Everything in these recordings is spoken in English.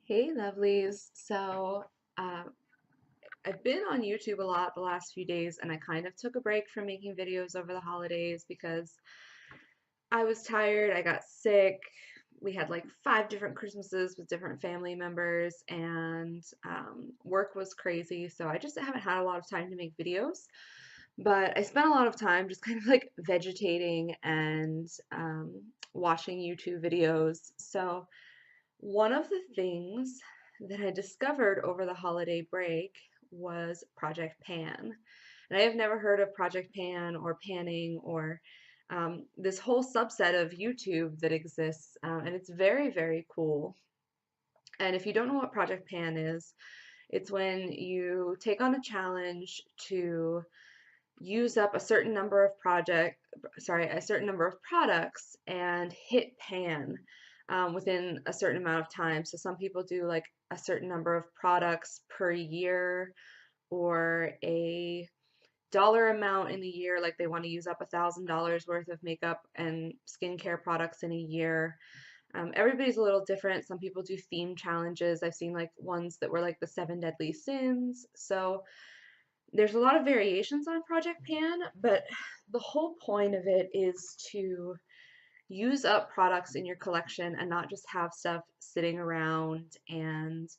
Hey, lovelies. Um, I've been on YouTube a lot the last few days, and I kind of took a break from making videos over the holidays because I was tired. I got sick. We had like 5 different Christmases with different family members, and work was crazy. So I just haven't had a lot of time to make videos. But I spent a lot of time just kind of like vegetating and watching YouTube videos. So one of the things that I discovered over the holiday break was Project Pan. And I have never heard of Project Pan or panning or this whole subset of YouTube that exists, and it's very, very cool. And if you don't know what Project Pan is, it's when you take on a challenge to use up a certain number of a certain number of products and hit pan within a certain amount of time. So some people do like a certain number of products per year or a dollar amount in a year, like they want to use up $1,000 worth of makeup and skincare products in a year. Everybody's a little different. Some people do theme challenges. I've seen like ones that were like the 7 deadly sins. So there's a lot of variations on Project Pan, but the whole point of it is to use up products in your collection and not just have stuff sitting around and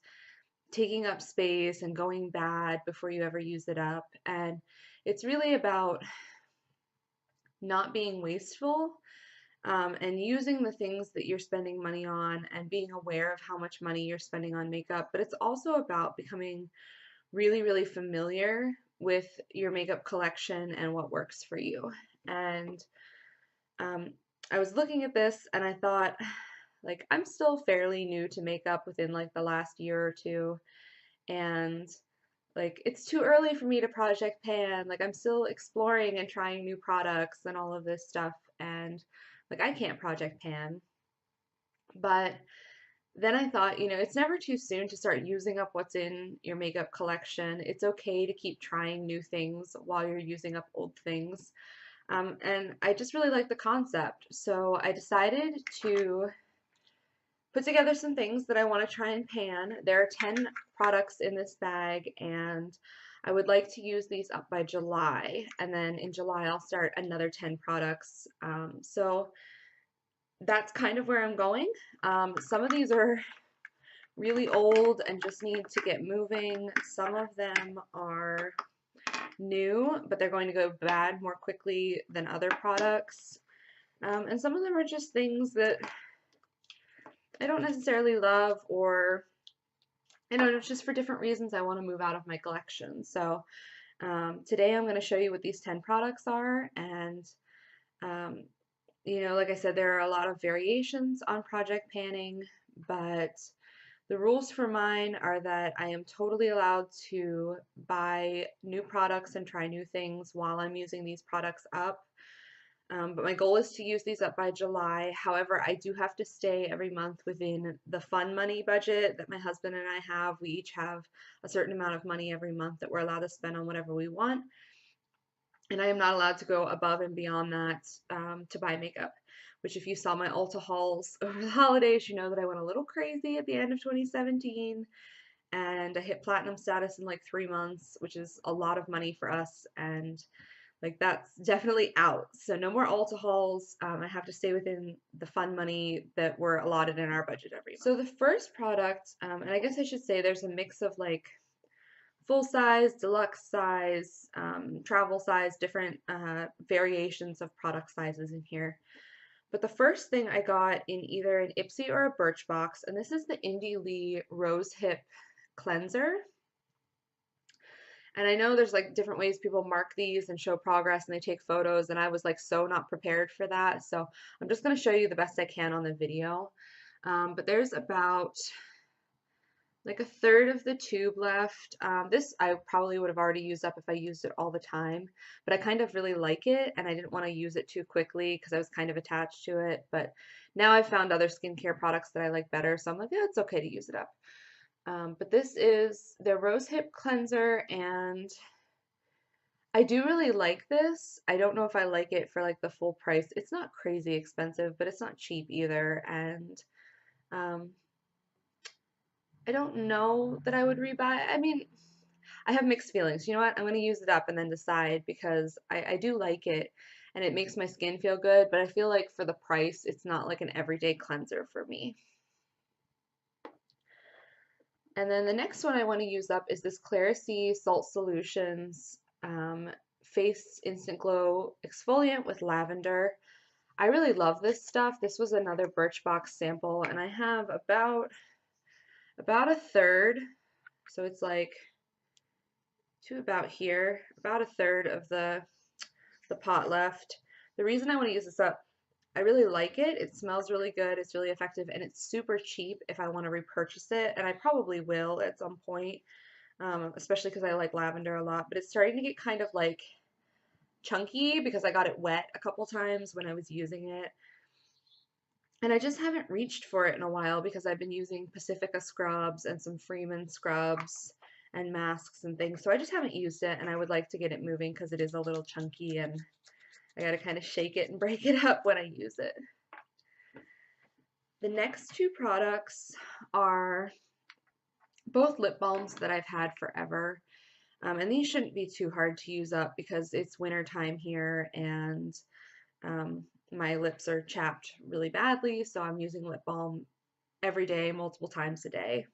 taking up space and going bad before you ever use it up. And it's really about not being wasteful, and using the things that you're spending money on and being aware of how much money you're spending on makeup. But it's also about becoming really, really familiar with your makeup collection and what works for you. And um, I was looking at this and I thought, like, I'm still fairly new to makeup within like the last year or two. And like, it's too early for me to Project Pan. Like, I'm still exploring and trying new products and all of this stuff. And like, I can't Project Pan. But then I thought, it's never too soon to start using up what's in your makeup collection. It's okay to keep trying new things while you're using up old things. And I just really like the concept. So I decided to put together some things that I want to try and pan. There are 10 products in this bag, and I would like to use these up by July. And then in July, I'll start another 10 products. So that's kind of where I'm going. Some of these are really old and just need to get moving. Some of them are new, but they're going to go bad more quickly than other products. And some of them are just things that I don't necessarily love, or it's just for different reasons I want to move out of my collection. So today I'm going to show you what these 10 products are, and um, like I said, there are a lot of variations on project panning, but the rules for mine are that I am totally allowed to buy new products and try new things while I'm using these products up. But my goal is to use these up by July. However, I do have to stay every month within the fun money budget that my husband and I have. We each have a certain amount of money every month that we're allowed to spend on whatever we want. And I am not allowed to go above and beyond that to buy makeup, which if you saw my Ulta hauls over the holidays, you know that I went a little crazy at the end of 2017, and I hit platinum status in like 3 months, which is a lot of money for us, and like that's definitely out. So no more Ulta hauls. I have to stay within the fun money that we're allotted in our budget every month. So the first product, and I guess I should say there's a mix of like full size, deluxe size, travel size, different variations of product sizes in here. But the first thing I got in either an Ipsy or a Birchbox, and this is the Indie Lee Rose Hip Cleanser. And I know there's like different ways people mark these and show progress and they take photos, and I was like so not prepared for that. So I'm just going to show you the best I can on the video. But there's about like a third of the tube left. This I probably would have already used up if I used it all the time, but I kind of really like it and I didn't want to use it too quickly because I was kind of attached to it. But now I've found other skincare products that I like better, so I'm like, yeah, it's okay to use it up. But this is their Rose Hip Cleanser, and I do really like this. I don't know if I like it for like the full price. It's not crazy expensive, but it's not cheap either. And um, I don't know that I would rebuy. I mean, I have mixed feelings. You know what? I'm going to use it up and then decide because I do like it and it makes my skin feel good, but I feel like for the price, it's not like an everyday cleanser for me. And then the next one I want to use up is this Clarice Salt Solutions Face Instant Glow Exfoliant with Lavender. I really love this stuff. This was another Birchbox sample, and I have about a third, so it's like to about here, about a third of the pot left. The reason I want to use this up, I really like it. It smells really good. It's really effective, and it's super cheap if I want to repurchase it, and I probably will at some point, especially because I like lavender a lot. But it's starting to get kind of like chunky because I got it wet a couple times when I was using it. And I just haven't reached for it in a while because I've been using Pacifica scrubs and some Freeman scrubs and masks and things. So I just haven't used it, and I would like to get it moving because it is a little chunky and I gotta kind of shake it and break it up when I use it. The next two products are both lip balms that I've had forever. And these shouldn't be too hard to use up because it's winter time here and my lips are chapped really badly, so I'm using lip balm every day, multiple times a day.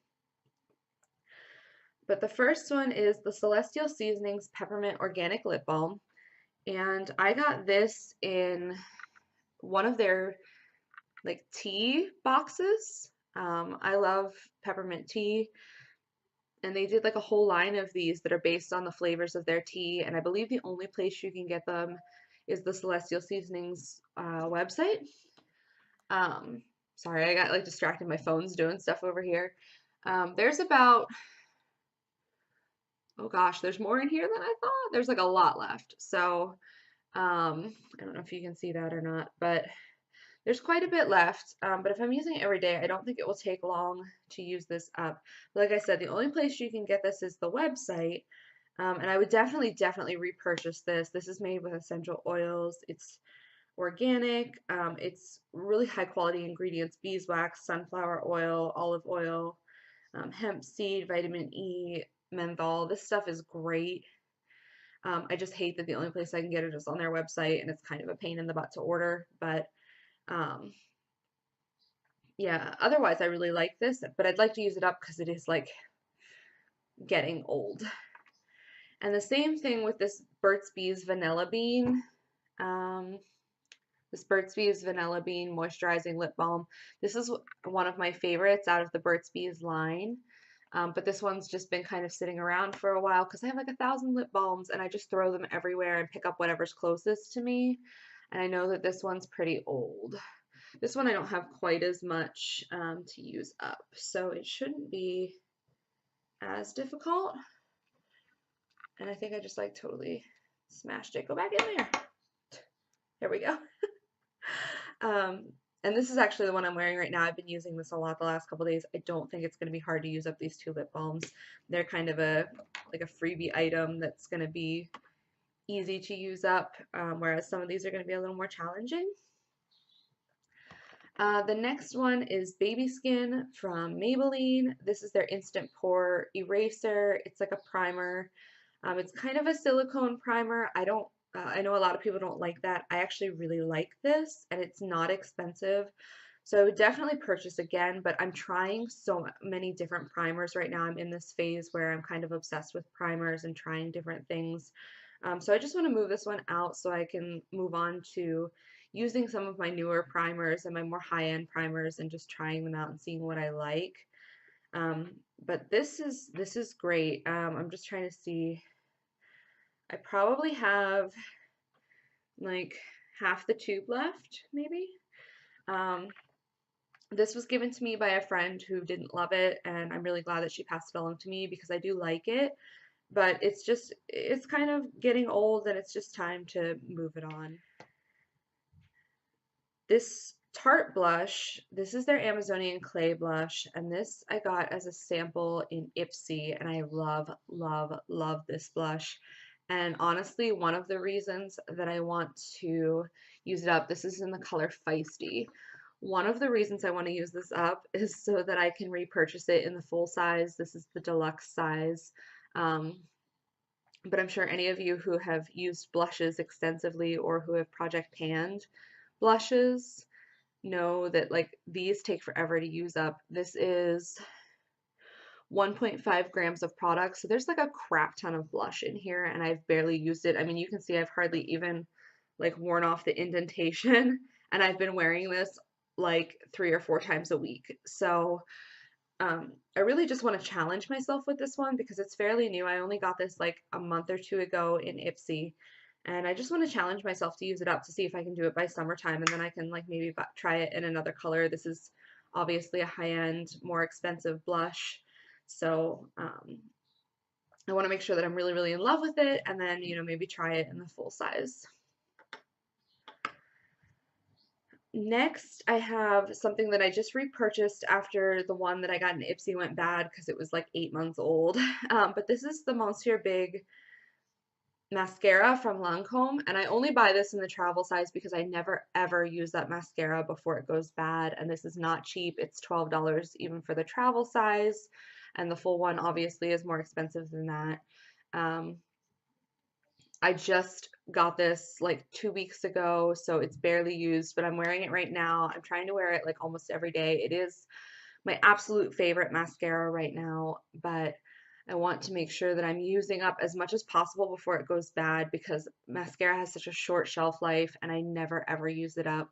But the first one is the Celestial Seasonings Peppermint Organic Lip Balm. And I got this in one of their like tea boxes. I love peppermint tea. And they did like a whole line of these that are based on the flavors of their tea. And I believe the only place you can get them is the Celestial Seasonings website. Sorry, I got like distracted. My phone's doing stuff over here. There's about, oh gosh, there's more in here than I thought. There's like a lot left. So I don't know if you can see that or not, but there's quite a bit left. But if I'm using it every day, I don't think it will take long to use this up. Like I said, the only place you can get this is the website. And I would definitely repurchase this. This is made with essential oils. It's organic. It's really high quality ingredients: beeswax, sunflower oil, olive oil, hemp seed, vitamin E, menthol. This stuff is great. I just hate that the only place I can get it is on their website, and it's kind of a pain in the butt to order. But um, yeah, otherwise I really like this, but I'd like to use it up because it is like getting old. And the same thing with this Burt's Bees Vanilla Bean. Um, this Burt's Bees Vanilla Bean Moisturizing Lip Balm. This is one of my favorites out of the Burt's Bees line. But this one's just been kind of sitting around for a while because I have like 1,000 lip balms and I just throw them everywhere and pick up whatever's closest to me. And I know that this one's pretty old. This one I don't have quite as much to use up, so it shouldn't be as difficult. And I think I just like totally smashed it. Go back in there. There we go. And this is actually the one I'm wearing right now. I've been using this a lot the last couple days. I don't think it's going to be hard to use up these two lip balms. They're kind of like a freebie item that's going to be easy to use up, whereas some of these are going to be a little more challenging. The next one is Baby Skin from Maybelline. This is their Instant Pore Eraser. It's like a primer. It's kind of a silicone primer. I know a lot of people don't like that. I actually really like this, and it's not expensive. So I would definitely purchase again, but I'm trying so many different primers right now. I'm in this phase where I'm kind of obsessed with primers and trying different things. So I just want to move this one out so I can move on to using some of my newer primers and my more high-end primers and just trying them out and seeing what I like. But this is great. I'm just trying to see. I probably have like half the tube left, maybe. This was given to me by a friend who didn't love it, and I'm really glad that she passed it along to me because I do like it. But it's kind of getting old, and it's just time to move it on. This Tarte blush, this is their Amazonian clay blush, and this I got as a sample in Ipsy, and I love this blush. And honestly, one of the reasons that I want to use it up, this is in the color Feisty. One of the reasons I want to use this up is so that I can repurchase it in the full size. This is the deluxe size. Um, but I'm sure any of you who have used blushes extensively or who have project panned blushes know that like these take forever to use up. This is 1.5 grams of product, so there's like a crap ton of blush in here, and I've barely used it. I mean, you can see I've hardly even like worn off the indentation, and I've been wearing this like 3 or 4 times a week. So I really just want to challenge myself with this one because it's fairly new. I only got this like a month or two ago in Ipsy, and I just want to challenge myself to use it up to see if I can do it by summertime, and then I can like maybe try it in another color. This is obviously a high-end, more expensive blush, so I want to make sure that I'm really, really in love with it, and then maybe try it in the full size. Next, I have something that I just repurchased after the one that I got in Ipsy went bad because it was like 8 months old. But this is the Monsieur Big mascara from Lancome, and I only buy this in the travel size because I never ever use that mascara before it goes bad, and this is not cheap. It's $12 even for the travel size, and the full one obviously is more expensive than that. Um, I just got this like 2 weeks ago, so it's barely used, but I'm wearing it right now. I'm trying to wear it like almost every day. It is my absolute favorite mascara right now, but I want to make sure that I'm using up as much as possible before it goes bad because mascara has such a short shelf life and I never ever use it up.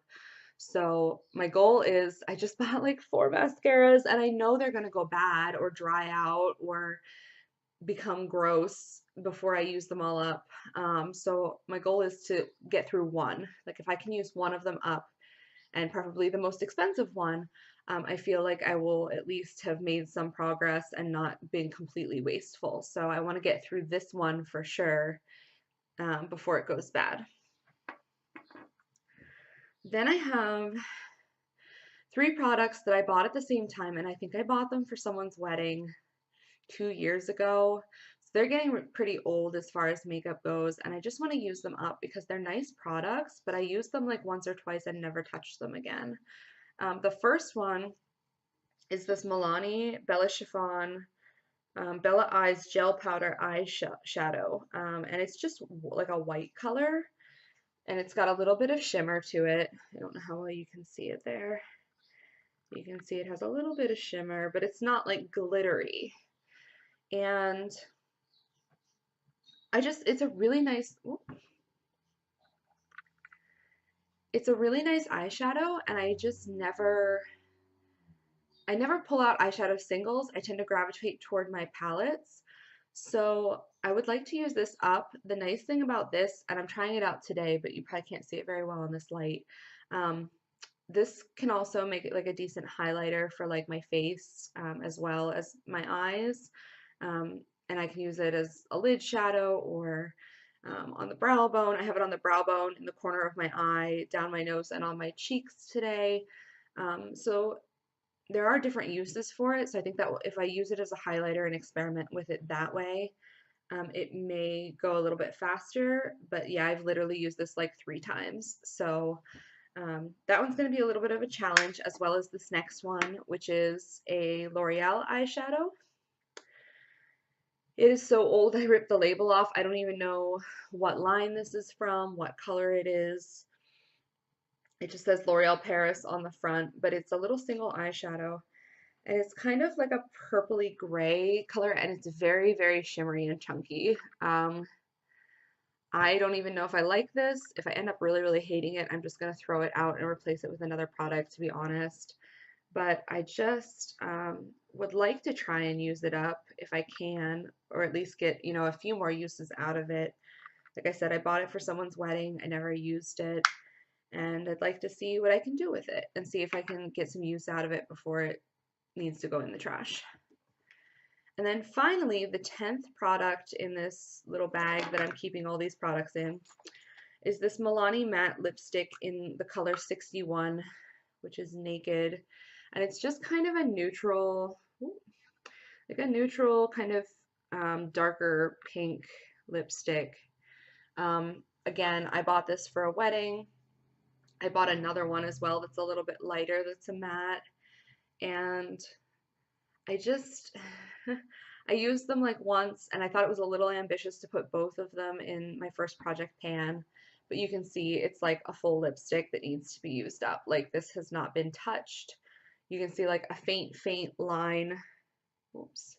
So my goal is I just bought like 4 mascaras and I know they're gonna go bad or dry out or become gross before I use them all up. So my goal is to get through one. Like if I can use one of them up, and preferably the most expensive one, I feel like I will at least have made some progress and not been completely wasteful. So I want to get through this one for sure before it goes bad. Then I have 3 products that I bought at the same time, and I think I bought them for someone's wedding 2 years ago. So they're getting pretty old as far as makeup goes, and I just want to use them up because they're nice products, but I use them like once or twice and never touch them again. The first one is this Milani Bella Chiffon Bella Eyes Gel Powder Eyeshadow. And it's just like a white color, and it's got a little bit of shimmer to it. I don't know how well you can see it there. You can see it has a little bit of shimmer, but it's not like glittery. And it's a really nice, it's a really nice eyeshadow, and I never pull out eyeshadow singles. I tend to gravitate toward my palettes. So I would like to use this up. The nice thing about this, and I'm trying it out today, but you probably can't see it very well in this light. Um, this can also make it like a decent highlighter for like my face as well as my eyes. And I can use it as a lid shadow or on the brow bone. I have it on the brow bone, in the corner of my eye, down my nose, and on my cheeks today. So there are different uses for it. So I think that if I use it as a highlighter and experiment with it that way, it may go a little bit faster. But yeah, I've literally used this like 3 times. So that one's going to be a little bit of a challenge, as well as this next one, which is a L'Oreal eyeshadow. It is so old, I ripped the label off. I don't even know what line this is from, what color it is. It just says L'Oreal Paris on the front, but it's a little single eyeshadow. And it's kind of like a purpley gray color, and it's very, very shimmery and chunky. I don't even know if I like this. If I end up really, really hating it, I'm just going to throw it out and replace it with another product, to be honest. But I just would like to try and use it up if I can, or at least get, a few more uses out of it. Like I said, I bought it for someone's wedding. I never used it, and I'd like to see what I can do with it and see if I can get some use out of it before it needs to go in the trash. And then finally, the 10th product in this little bag that I'm keeping all these products in is this Milani matte lipstick in the color 61, which is Naked. And it's just kind of a neutral, like a neutral kind of darker pink lipstick. Again, I bought this for a wedding. I bought another one as well that's a little bit lighter, that's a matte, and I just I used them like once and I thought it was a little ambitious to put both of them in my first project pan, but you can see it's like a full lipstick that needs to be used up. Like this has not been touched. You can see like a faint line. Oops.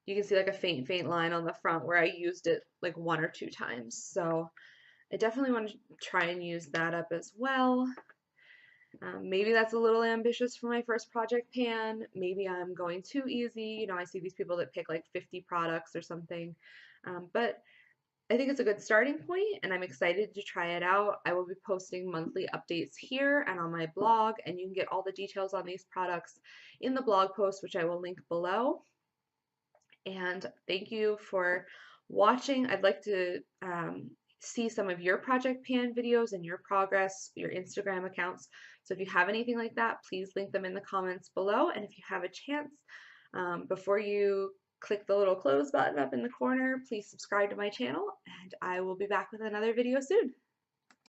You can see like a faint line on the front where I used it like 1 or 2 times. So I definitely want to try and use that up as well. Maybe that's a little ambitious for my first project pan. Maybe I'm going too easy. You know, I see these people that pick like 50 products or something. But I think it's a good starting point and I'm excited to try it out. I will be posting monthly updates here and on my blog, and you can get all the details on these products in the blog post, which I will link below. And thank you for watching. I'd like to see some of your project pan videos and your progress, your Instagram accounts. So if you have anything like that, please link them in the comments below. And if you have a chance, before you click the little close button up in the corner, please subscribe to my channel and I will be back with another video soon.